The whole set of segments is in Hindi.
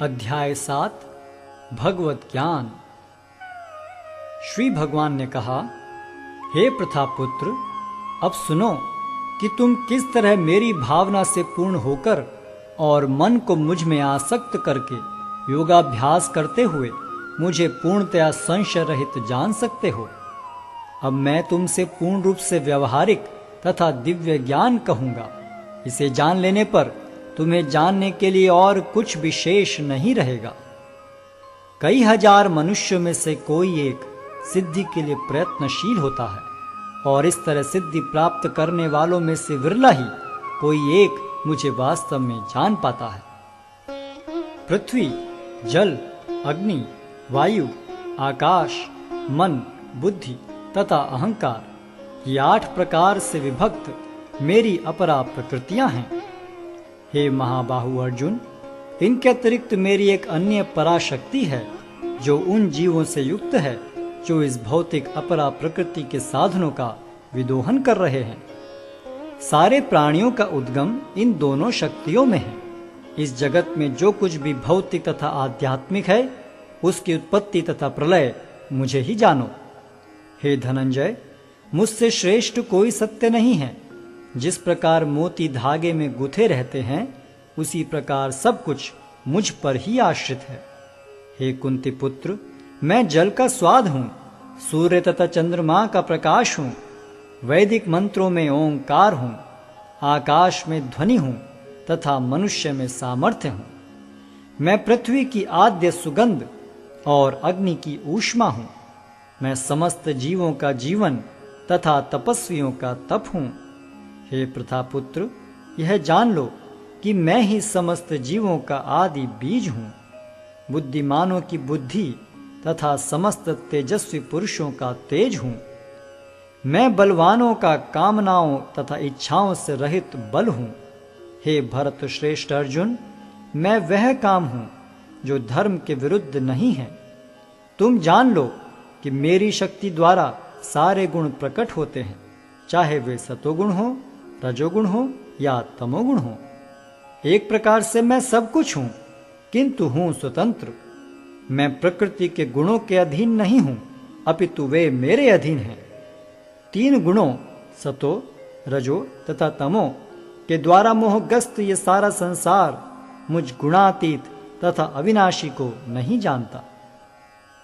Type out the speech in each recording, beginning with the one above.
अध्याय 7 भगवत ज्ञान। श्री भगवान ने कहा, हे प्रथापुत्र, अब सुनो कि तुम किस तरह मेरी भावना से पूर्ण होकर और मन को मुझ में आसक्त करके योगाभ्यास करते हुए मुझे पूर्णतया संशय रहित जान सकते हो। अब मैं तुमसे पूर्ण रूप से व्यवहारिक तथा दिव्य ज्ञान कहूंगा। इसे जान लेने पर तुम्हें जानने के लिए और कुछ विशेष नहीं रहेगा। कई हजार मनुष्यों में से कोई एक सिद्धि के लिए प्रयत्नशील होता है और इस तरह सिद्धि प्राप्त करने वालों में से विरला ही कोई एक मुझे वास्तव में जान पाता है। पृथ्वी, जल, अग्नि, वायु, आकाश, मन, बुद्धि तथा अहंकार, ये 8 प्रकार से विभक्त मेरी अपरा प्रकृतियां हैं। हे महाबाहु अर्जुन, इनके अतिरिक्त मेरी एक अन्य पराशक्ति है जो उन जीवों से युक्त है जो इस भौतिक अपरा प्रकृति के साधनों का विदोहन कर रहे हैं। सारे प्राणियों का उद्गम इन दोनों शक्तियों में है। इस जगत में जो कुछ भी भौतिक तथा आध्यात्मिक है, उसकी उत्पत्ति तथा प्रलय मुझे ही जानो। हे धनंजय, मुझसे श्रेष्ठ कोई सत्य नहीं है। जिस प्रकार मोती धागे में गुथे रहते हैं, उसी प्रकार सब कुछ मुझ पर ही आश्रित है। हे कुंती पुत्र, मैं जल का स्वाद हूँ, सूर्य तथा चंद्रमा का प्रकाश हूँ, वैदिक मंत्रों में ओंकार हूँ, आकाश में ध्वनि हूँ तथा मनुष्य में सामर्थ्य हूँ। मैं पृथ्वी की आद्य सुगंध और अग्नि की ऊष्मा हूँ। मैं समस्त जीवों का जीवन तथा तपस्वियों का तप हूँ। हे प्रथापुत्र, यह जान लो कि मैं ही समस्त जीवों का आदि बीज हूँ, बुद्धिमानों की बुद्धि तथा समस्त तेजस्वी पुरुषों का तेज हूँ। मैं बलवानों का कामनाओं तथा इच्छाओं से रहित बल हूँ। हे भरत श्रेष्ठ अर्जुन, मैं वह काम हूँ जो धर्म के विरुद्ध नहीं है। तुम जान लो कि मेरी शक्ति द्वारा सारे गुण प्रकट होते हैं, चाहे वे सतोगुण हो, रजोगुण हो या तमोगुण हो। एक प्रकार से मैं सब कुछ हूं, किंतु हूं स्वतंत्र। मैं प्रकृति के गुणों के अधीन नहीं हूं, अपितु वे मेरे अधीन हैं। 3 गुणों सतो, रजो तथा तमो के द्वारा मोहग्रस्त ये सारा संसार मुझ गुणातीत तथा अविनाशी को नहीं जानता।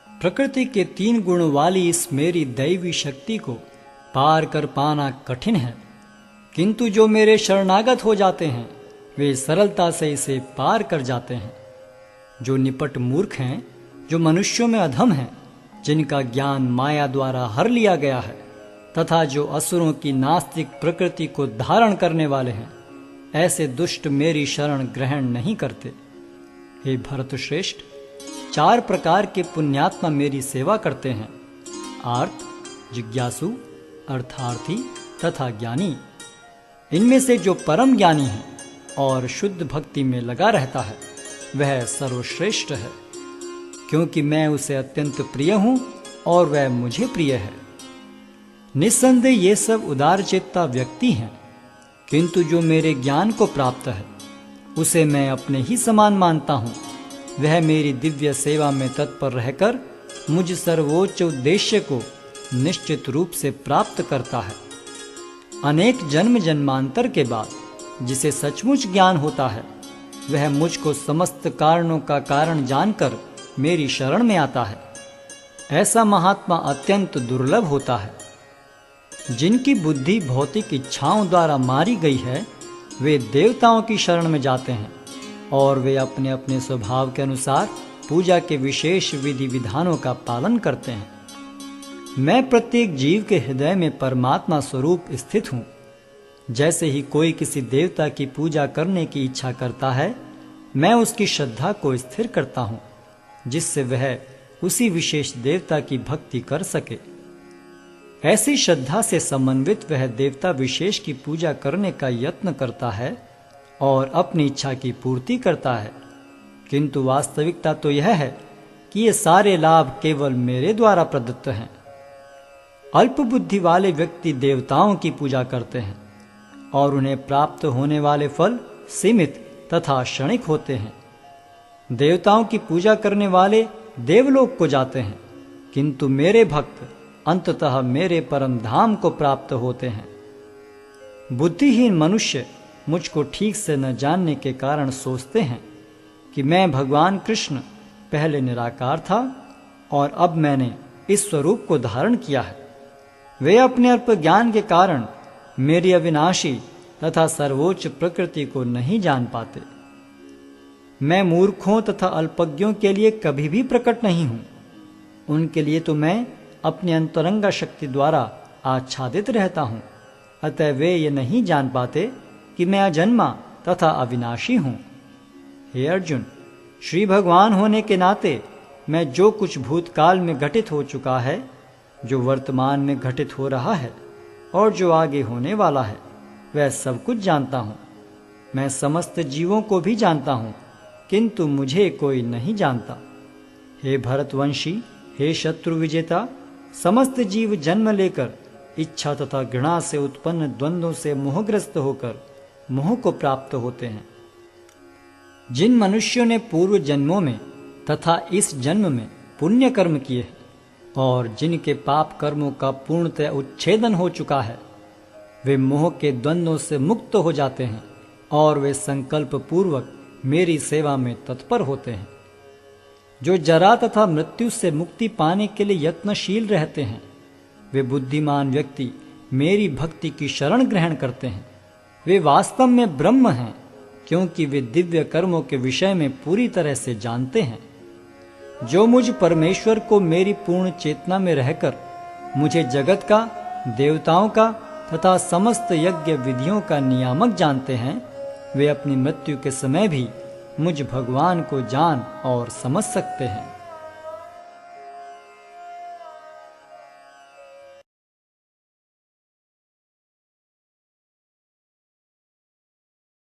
प्रकृति के 3 गुण वाली इस मेरी दैवी शक्ति को पार कर पाना कठिन है, किंतु जो मेरे शरणागत हो जाते हैं वे सरलता से इसे पार कर जाते हैं। जो निपट मूर्ख हैं, जो मनुष्यों में अधम हैं, जिनका ज्ञान माया द्वारा हर लिया गया है तथा जो असुरों की नास्तिक प्रकृति को धारण करने वाले हैं, ऐसे दुष्ट मेरी शरण ग्रहण नहीं करते। हे भरत श्रेष्ठ, 4 प्रकार के पुण्यात्मा मेरी सेवा करते हैं: आर्त, जिज्ञासु, अर्थार्थी तथा ज्ञानी। इनमें से जो परम ज्ञानी है और शुद्ध भक्ति में लगा रहता है, वह सर्वश्रेष्ठ है, क्योंकि मैं उसे अत्यंत प्रिय हूं और वह मुझे प्रिय है। निस्संदेह ये सब उदारचित्ता व्यक्ति हैं, किंतु जो मेरे ज्ञान को प्राप्त है उसे मैं अपने ही समान मानता हूं। वह मेरी दिव्य सेवा में तत्पर रहकर मुझ सर्वोच्च उद्देश्य को निश्चित रूप से प्राप्त करता है। अनेक जन्म जन्मांतर के बाद जिसे सचमुच ज्ञान होता है, वह मुझको समस्त कारणों का कारण जानकर मेरी शरण में आता है। ऐसा महात्मा अत्यंत दुर्लभ होता है। जिनकी बुद्धि भौतिक इच्छाओं द्वारा मारी गई है, वे देवताओं की शरण में जाते हैं और वे अपने अपने स्वभाव के अनुसार पूजा के विशेष विधि विधानों का पालन करते हैं। मैं प्रत्येक जीव के हृदय में परमात्मा स्वरूप स्थित हूँ। जैसे ही कोई किसी देवता की पूजा करने की इच्छा करता है, मैं उसकी श्रद्धा को स्थिर करता हूँ, जिससे वह उसी विशेष देवता की भक्ति कर सके। ऐसी श्रद्धा से समन्वित वह देवता विशेष की पूजा करने का यत्न करता है और अपनी इच्छा की पूर्ति करता है, किंतु वास्तविकता तो यह है कि ये सारे लाभ केवल मेरे द्वारा प्रदत्त हैं। अल्प बुद्धि वाले व्यक्ति देवताओं की पूजा करते हैं और उन्हें प्राप्त होने वाले फल सीमित तथा क्षणिक होते हैं। देवताओं की पूजा करने वाले देवलोक को जाते हैं, किंतु मेरे भक्त अंततः मेरे परम धाम को प्राप्त होते हैं। बुद्धिहीन मनुष्य मुझको ठीक से न जानने के कारण सोचते हैं कि मैं भगवान कृष्ण पहले निराकार था और अब मैंने इस स्वरूप को धारण किया है। वे अपने अल्प ज्ञान के कारण मेरी अविनाशी तथा सर्वोच्च प्रकृति को नहीं जान पाते। मैं मूर्खों तथा अल्पज्ञों के लिए कभी भी प्रकट नहीं हूं। उनके लिए तो मैं अपनी अंतरंगा शक्ति द्वारा आच्छादित रहता हूं। अतः वे ये नहीं जान पाते कि मैं अजन्मा तथा अविनाशी हूं। हे अर्जुन, श्री भगवान होने के नाते मैं जो कुछ भूतकाल में घटित हो चुका है, जो वर्तमान में घटित हो रहा है और जो आगे होने वाला है, वह सब कुछ जानता हूँ। मैं समस्त जीवों को भी जानता हूँ, किंतु मुझे कोई नहीं जानता। हे भरतवंशी, हे शत्रु विजेता, समस्त जीव जन्म लेकर इच्छा तथा घृणा से उत्पन्न द्वंद्वों से मोहग्रस्त होकर मोह को प्राप्त होते हैं। जिन मनुष्यों ने पूर्व जन्मों में तथा इस जन्म में पुण्य कर्म किए हैं और जिनके पाप कर्मों का पूर्णतः उच्छेदन हो चुका है, वे मोह के द्वंद्वों से मुक्त हो जाते हैं और वे संकल्प पूर्वक मेरी सेवा में तत्पर होते हैं। जो जरा तथा मृत्यु से मुक्ति पाने के लिए यत्नशील रहते हैं, वे बुद्धिमान व्यक्ति मेरी भक्ति की शरण ग्रहण करते हैं। वे वास्तव में ब्रह्म हैं, क्योंकि वे दिव्य कर्मों के विषय में पूरी तरह से जानते हैं। जो मुझ परमेश्वर को मेरी पूर्ण चेतना में रहकर मुझे जगत का, देवताओं का तथा समस्त यज्ञ विधियों का नियामक जानते हैं, वे अपनी मृत्यु के समय भी मुझ भगवान को जान और समझ सकते हैं।